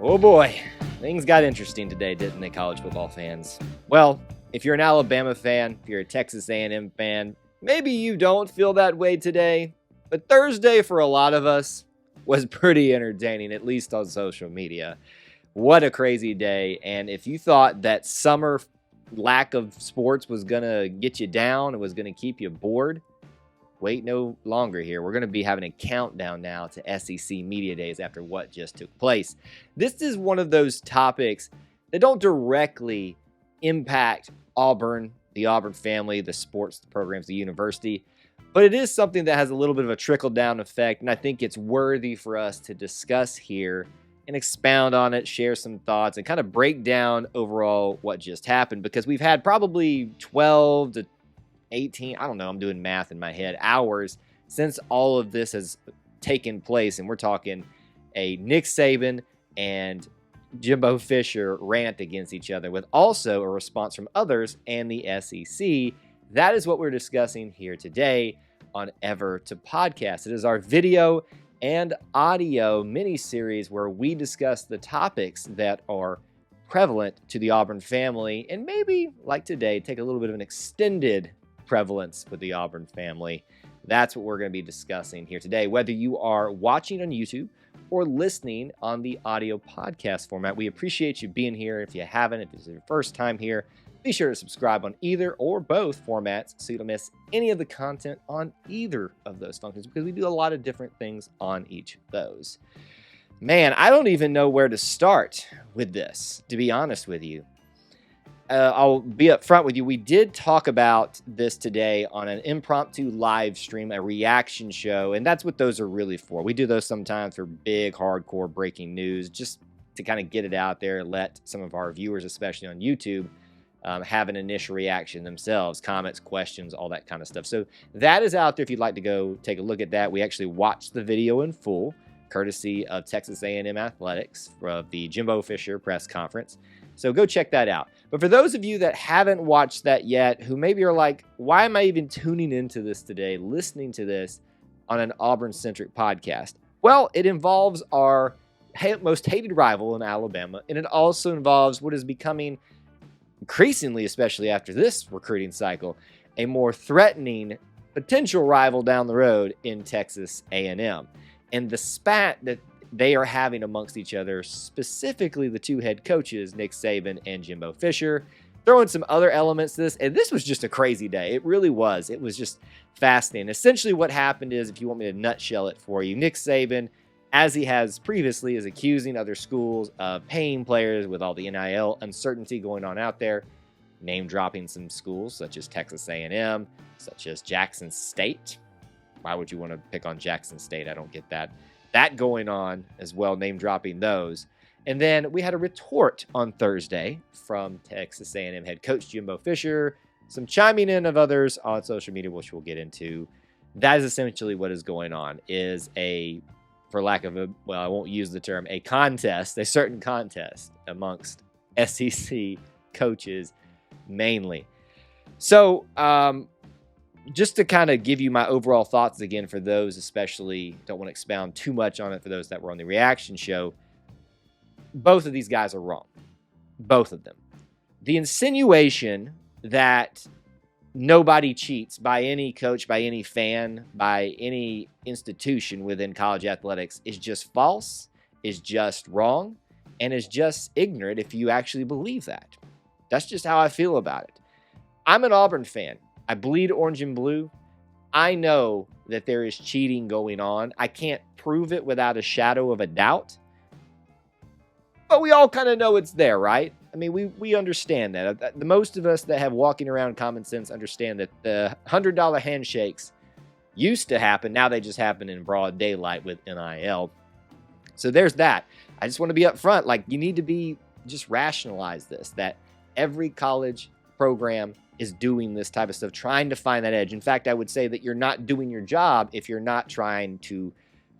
Oh boy, things got interesting today, didn't they, college football fans? Well, if you're an Alabama fan, if you're a Texas A&M fan, maybe you don't feel that way today, but Thursday for a lot of us was pretty entertaining, at least on social media. What a crazy day, and if you thought that summer lack of sports was going to get you down and was going to keep you bored, wait no longer here. We're going to be having a countdown now to SEC Media Days after what just took place. This is one of those topics that don't directly impact Auburn, the Auburn family, the sports programs, the university, but it is something that has a little bit of a trickle-down effect, and I think it's worthy for us to discuss here and expound on it, share some thoughts, and kind of break down overall what just happened, because we've had probably 12 to 18, I don't know, I'm doing math in my head, hours since all of this has taken place, and we're talking a Nick Saban and Jimbo Fisher rant against each other, with also a response from others and the SEC. That is what we're discussing here today on Ever to Podcast. It is our video and audio mini-series where we discuss the topics that are prevalent to the Auburn family, and maybe, like today, take a little bit of an extended prevalence with the Auburn family. That's what we're going to be discussing here today. Whether you are watching on YouTube or listening on the audio podcast format, we appreciate you being here. If you haven't, if this is your first time here, be sure to subscribe on either or both formats so you don't miss any of the content on either of those functions, because we do a lot of different things on each of those. Man, I don't even know where to start with this, to be honest with you. I'll be up front with you. We did talk about this today on an impromptu live stream, a reaction show, and that's what those are really for. We do those sometimes for big, hardcore breaking news, just to kind of get it out there and let some of our viewers, especially on YouTube, have an initial reaction themselves, comments, questions, all that kind of stuff. So that is out there if you'd like to go take a look at that. We actually watched the video in full, courtesy of Texas A&M Athletics for the Jimbo Fisher press conference. So go check that out. But for those of you that haven't watched that yet, who maybe are like, why am I even tuning into this today, listening to this on an Auburn-centric podcast? Well, it involves our most hated rival in Alabama, and it also involves what is becoming increasingly, especially after this recruiting cycle, a more threatening potential rival down the road in Texas A&M. And the spat that they are having amongst each other, specifically the two head coaches, Nick Saban and Jimbo Fisher, throwing some other elements to this. And this was just a crazy day. It really was. It was just fascinating. Essentially what happened is, if you want me to nutshell it for you, Nick Saban, as he has previously, is accusing other schools of paying players with all the NIL uncertainty going on out there, name-dropping some schools such as Texas A&M, such as Jackson State. Why would you want to pick on Jackson State? I don't get that. That going on as well, name-dropping those. And then we had a retort on Thursday from Texas A&M head coach Jimbo Fisher, some chiming in of others on social media, which we'll get into. That is essentially what is going on, is for lack of I won't use the term, a certain contest amongst SEC coaches mainly. So, just to kind of give you my overall thoughts again, for those especially, don't want to expound too much on it for those that were on the reaction show, both of these guys are wrong. Both of them. The insinuation that nobody cheats by any coach, by any fan, by any institution within college athletics is just false, is just wrong, and is just ignorant if you actually believe that. That's just how I feel about it. I'm an Auburn fan. I bleed orange and blue. I know that there is cheating going on. I can't prove it without a shadow of a doubt. But we all kind of know it's there, right? I mean, we understand that. The most of us that have walking around common sense understand that the $100 handshakes used to happen. Now they just happen in broad daylight with NIL. So there's that. I just want to be upfront. Like, you need to just rationalize this, that every college program is doing this type of stuff, trying to find that edge. In fact, I would say that you're not doing your job if you're not trying to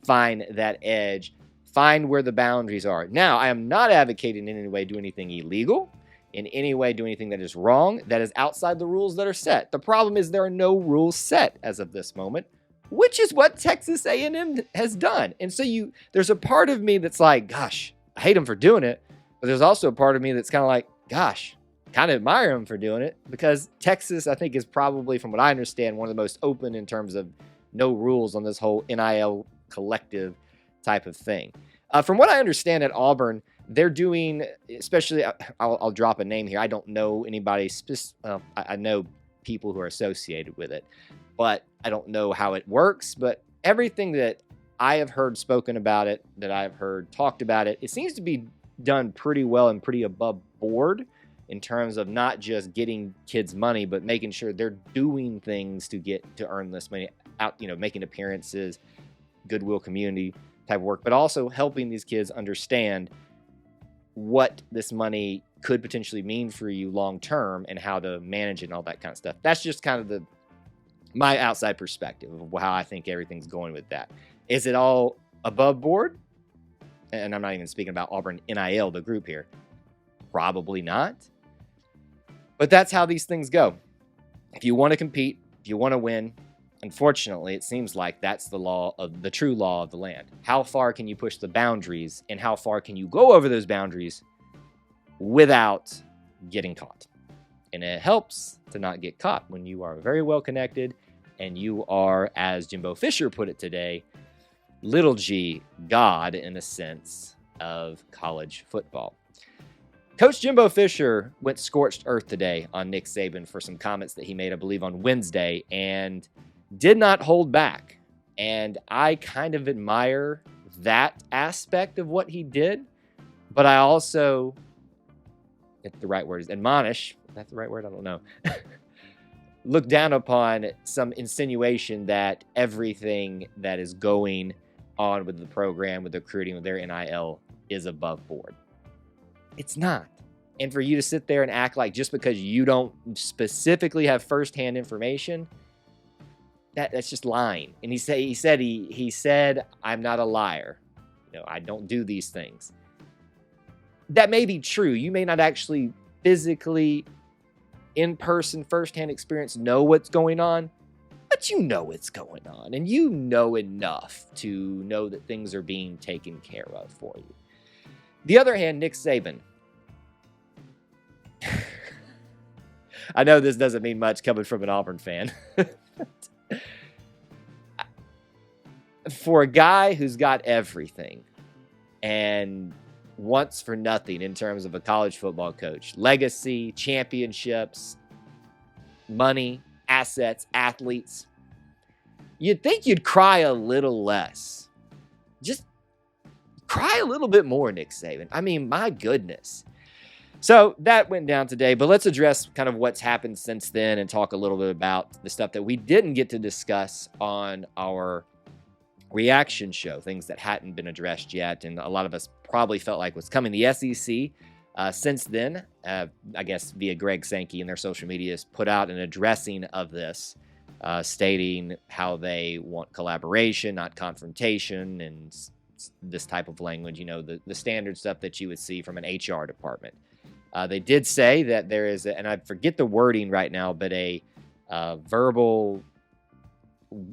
find that edge, find where the boundaries are. Now, I am not advocating in any way do anything illegal, in any way do anything that is wrong, that is outside the rules that are set. The problem is there are no rules set as of this moment, which is what Texas A&M has done. And so there's a part of me that's like, gosh, I hate him for doing it, but there's also a part of me that's kind of like, gosh, kind of admire him for doing it, because Texas, I think, is probably, from what I understand, one of the most open in terms of no rules on this whole NIL collective type of thing. From what I understand at Auburn, they're doing, especially, I'll drop a name here. I don't know anybody, I know people who are associated with it, but I don't know how it works. But everything that I have heard spoken about it, that I've heard talked about it, it seems to be done pretty well and pretty above board in terms of not just getting kids money, but making sure they're doing things to earn this money out, making appearances, goodwill community type of work, but also helping these kids understand what this money could potentially mean for you long term and how to manage it and all that kind of stuff. That's just kind of my outside perspective of how I think everything's going with that. Is it all above board? And I'm not even speaking about Auburn NIL, the group here. Probably not. But that's how these things go. If you want to compete, if you want to win, unfortunately, it seems like that's the true law of the land. How far can you push the boundaries, and how far can you go over those boundaries without getting caught? And it helps to not get caught when you are very well connected and you are, as Jimbo Fisher put it today, little g God in a sense of college football. Coach Jimbo Fisher went scorched earth today on Nick Saban for some comments that he made, I believe, on Wednesday, and did not hold back. And I kind of admire that aspect of what he did, but I also, if the right word is admonish, is that the right word? I don't know. Look down upon some insinuation that everything that is going on with the program, with the recruiting, with their NIL is above board. It's not. And for you to sit there and act like just because you don't specifically have firsthand information, that's just lying. And he said, I'm not a liar. I don't do these things. That may be true. You may not actually physically, in person, firsthand experience know what's going on, but you know what's going on, and you know enough to know that things are being taken care of for you. The other hand, Nick Saban. I know this doesn't mean much coming from an Auburn fan. For a guy who's got everything and wants for nothing in terms of a college football coach, legacy, championships, money, assets, athletes, you'd think you'd cry a little less. Just cry a little bit more, Nick Saban. I mean, my goodness. So that went down today, but let's address kind of what's happened since then and talk a little bit about the stuff that we didn't get to discuss on our reaction show, things that hadn't been addressed yet, and a lot of us probably felt like was coming. The SEC, since then, I guess via Greg Sankey and their social medias, put out an addressing of this, stating how they want collaboration, not confrontation, and this type of language, the standard stuff that you would see from an HR department. They did say that there is, and I forget the wording right now, but a verbal,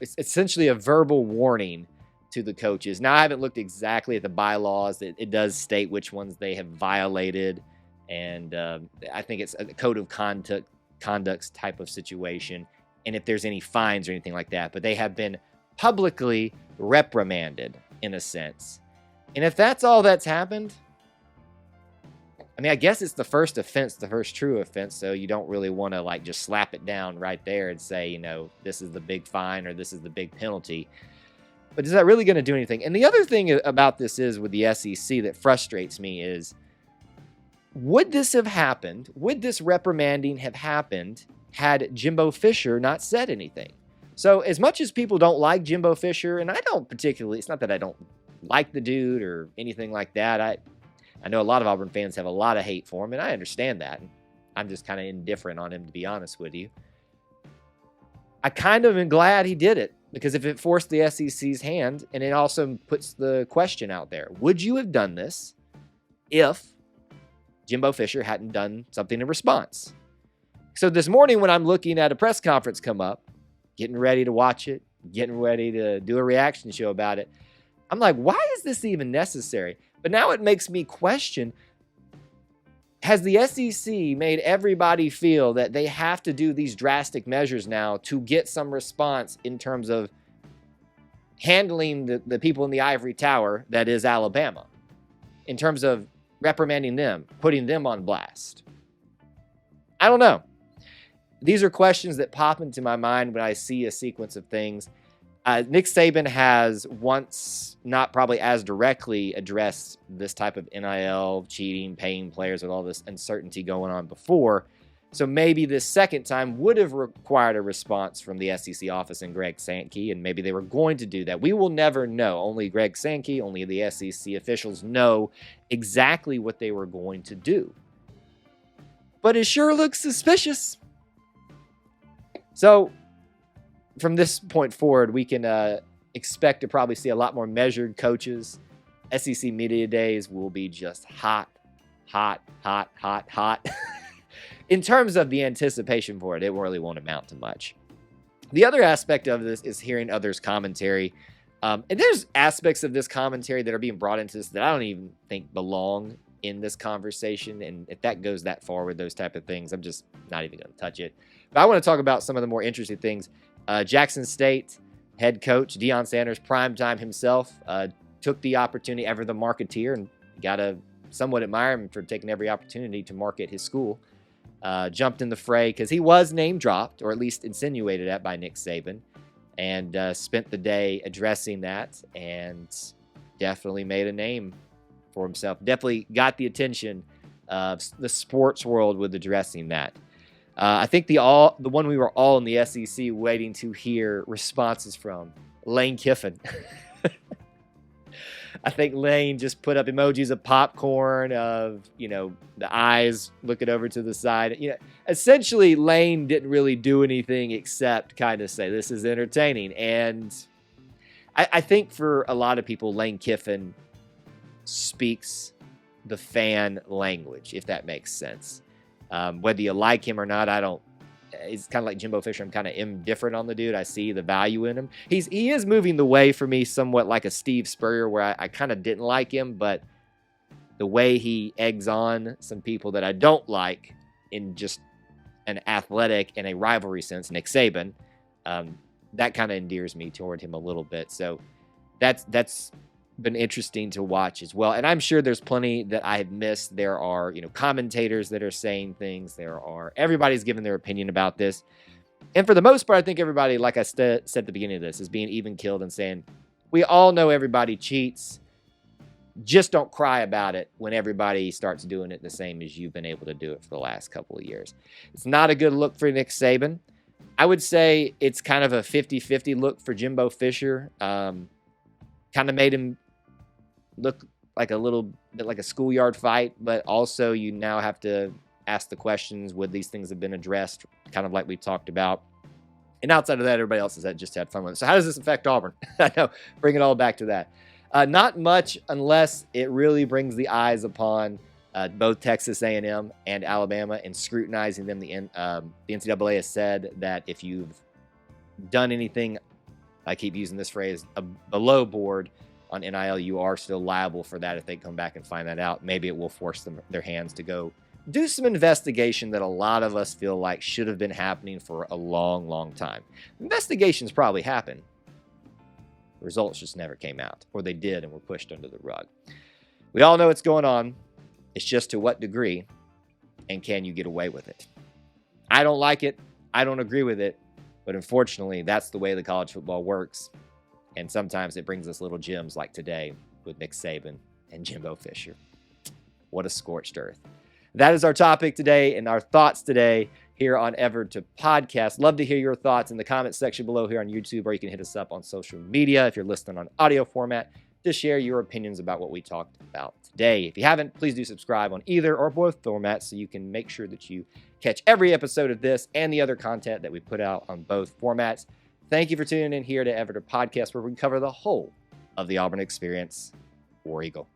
it's essentially a verbal warning to the coaches. Now, I haven't looked exactly at the bylaws. It does state which ones they have violated, and I think it's a code of conduct type of situation, and if there's any fines or anything like that. But they have been publicly reprimanded, in a sense. And if that's all that's happened, I mean, I guess it's the first offense, the first true offense, so you don't really want to just slap it down right there and say, this is the big fine or this is the big penalty. But is that really going to do anything? And the other thing about this is with the SEC that frustrates me is, would this have happened? Would this reprimanding have happened had Jimbo Fisher not said anything? So as much as people don't like Jimbo Fisher, and I don't particularly, it's not that I don't like the dude or anything like that. I know a lot of Auburn fans have a lot of hate for him, and I understand that. I'm just kind of indifferent on him, to be honest with you. I kind of am glad he did it, because if it forced the SEC's hand, and it also puts the question out there, would you have done this if Jimbo Fisher hadn't done something in response? So this morning when I'm looking at a press conference come up, getting ready to watch it, getting ready to do a reaction show about it, I'm like, why is this even necessary? But now it makes me question, has the SEC made everybody feel that they have to do these drastic measures now to get some response in terms of handling the people in the ivory tower that is Alabama, in terms of reprimanding them, putting them on blast? I don't know. These are questions that pop into my mind when I see a sequence of things. Nick Saban has once, not probably as directly, addressed this type of NIL, cheating, paying players with all this uncertainty going on before. So maybe this second time would have required a response from the SEC office and Greg Sankey, and maybe they were going to do that. We will never know. Only Greg Sankey, only the SEC officials know exactly what they were going to do. But it sure looks suspicious. So from this point forward, we can expect to probably see a lot more measured coaches. SEC Media Days will be just hot. In terms of the anticipation for it, it really won't amount to much. The other aspect of this is hearing others' commentary. And there's aspects of this commentary that are being brought into this that I don't even think belong in this conversation. And if that goes that far with those type of things, I'm just not even going to touch it. But I want to talk about some of the more interesting things. Jackson State head coach Deion Sanders, primetime himself, took the opportunity, ever the marketeer, and got to somewhat admire him for taking every opportunity to market his school. Jumped in the fray because he was name dropped, or at least insinuated at, by Nick Saban, and spent the day addressing that, and definitely made a name for himself. Definitely got the attention of the sports world with addressing that. I think the one we were all in the SEC waiting to hear responses from, Lane Kiffin. I think Lane just put up emojis of popcorn, of, the eyes looking over to the side. Essentially, Lane didn't really do anything except kind of say, this is entertaining. And I think for a lot of people, Lane Kiffin speaks the fan language, if that makes sense. Whether you like him or not, it's kind of like Jimbo Fisher. I'm kind of indifferent on the dude. I see the value in him. He is moving the way for me somewhat like a Steve Spurrier, where I kind of didn't like him, but the way he eggs on some people that I don't like in just an athletic and a rivalry sense, Nick Saban, that kind of endears me toward him a little bit. So that's been interesting to watch as well. And I'm sure there's plenty that I have missed. There are, commentators that are saying things. Everybody's giving their opinion about this. And for the most part, I think everybody, like I said at the beginning of this, is being even keeled and saying, we all know everybody cheats. Just don't cry about it when everybody starts doing it the same as you've been able to do it for the last couple of years. It's not a good look for Nick Saban. I would say it's kind of a 50-50 look for Jimbo Fisher. Kind of made him look like a little bit like a schoolyard fight, but also you now have to ask the questions, would these things have been addressed, kind of like we talked about. And outside of that, everybody else has just had fun with it. So how does this affect Auburn? I know, bring it all back to that. Not much, unless it really brings the eyes upon both Texas A&M and Alabama and scrutinizing them. The NCAA has said that if you've done anything, I keep using this phrase, below board on NIL, you are still liable for that if they come back and find that out. Maybe it will force their hands to go do some investigation that a lot of us feel like should have been happening for a long, long time. Investigations probably happened. The results just never came out, or they did and were pushed under the rug. We all know what's going on. It's just to what degree, and can you get away with it? I don't like it. I don't agree with it. But unfortunately, that's the way the college football works. And sometimes it brings us little gems like today with Nick Saban and Jimbo Fisher. What a scorched earth. That is our topic today and our thoughts today here on Ever to Podcast. Love to hear your thoughts in the comments section below here on YouTube, or you can hit us up on social media if you're listening on audio format to share your opinions about what we talked about today. If you haven't, please do subscribe on either or both formats so you can make sure that you catch every episode of this and the other content that we put out on both formats. Thank you for tuning in here to Ever to Podcast, where we cover the whole of the Auburn experience. War Eagle.